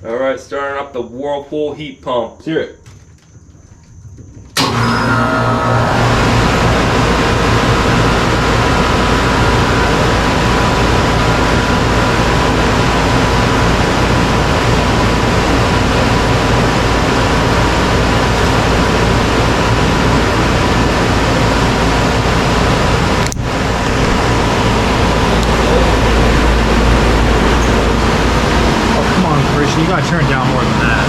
Alright, starting up the Whirlpool heat pump. Let's hear it. You gotta turn it down more than that.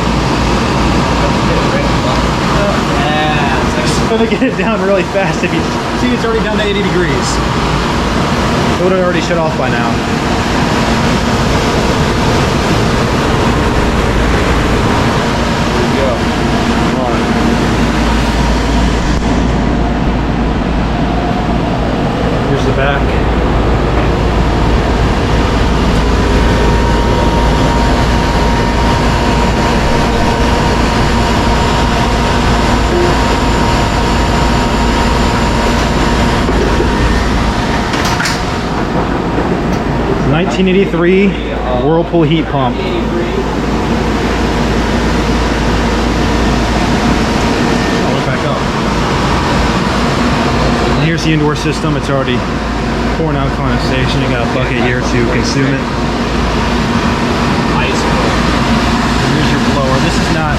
Yeah, it's gonna get it down really fast. If you see, it's already down to 80 degrees. It would have already shut off by now. There you go. Come on. Here's the back. $1983 Whirlpool heat pump. Oh, look back up. And here's the indoor system. It's already pouring out condensation. You got a bucket here to consume it. Ice. Here's your blower. This is not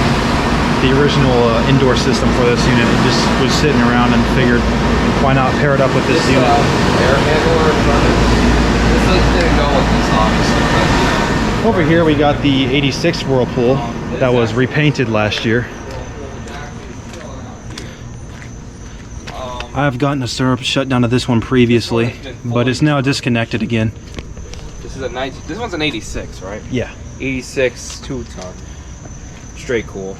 the original indoor system for this unit. It just was sitting around and figured, why not pair it up with this unit? Air handler. This didn't go with this, obviously. Over here we got the 86 Whirlpool that was repainted last year. I've gotten a syrup shutdown to this one previously, but it's now disconnected again. This is a nice. This one's an 86, right? Yeah. 86 2-ton. Straight cool.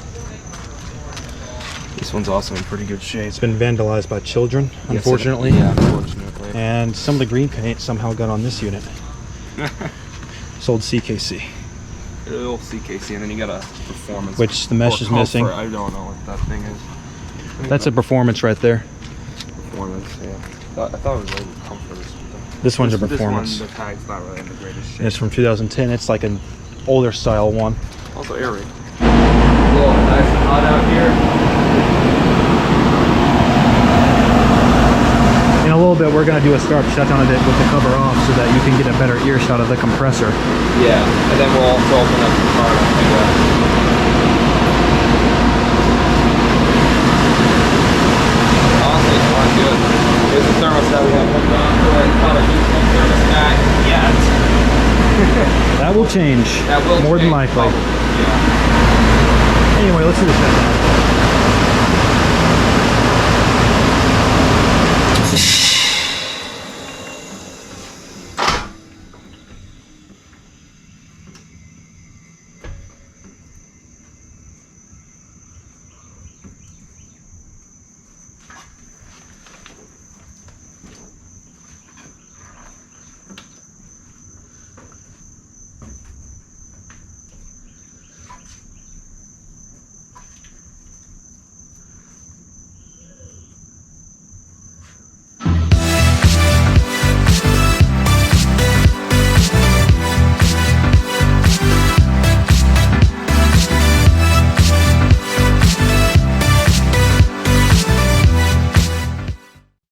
This one's also in pretty good shape. It's been vandalized by children, unfortunately. Yeah, unfortunately. And some of the green paint somehow got on this unit. Sold CKC. A little CKC, and then you got a performance. Which the mesh is missing. I don't know what that thing is. That's a performance right there. Performance, yeah. I thought it was like comfort or something. This one's a performance. This one, the tag's not really in the greatest shape. And it's from 2010. It's like an older style one. Also airy. Whoa, nice and hot out here. In a little bit, we're going to do a start shutdown of it with the cover off so that you can get a better ear shot of the compressor. Yeah, and then we'll also open up the car. Honestly, it's not good. Here's the thermostat we have hooked on to it. It's not a heat pump thermostat yet. That will change. That will more change, than likely. probably. Yeah. Anyway, let's do the shutdown.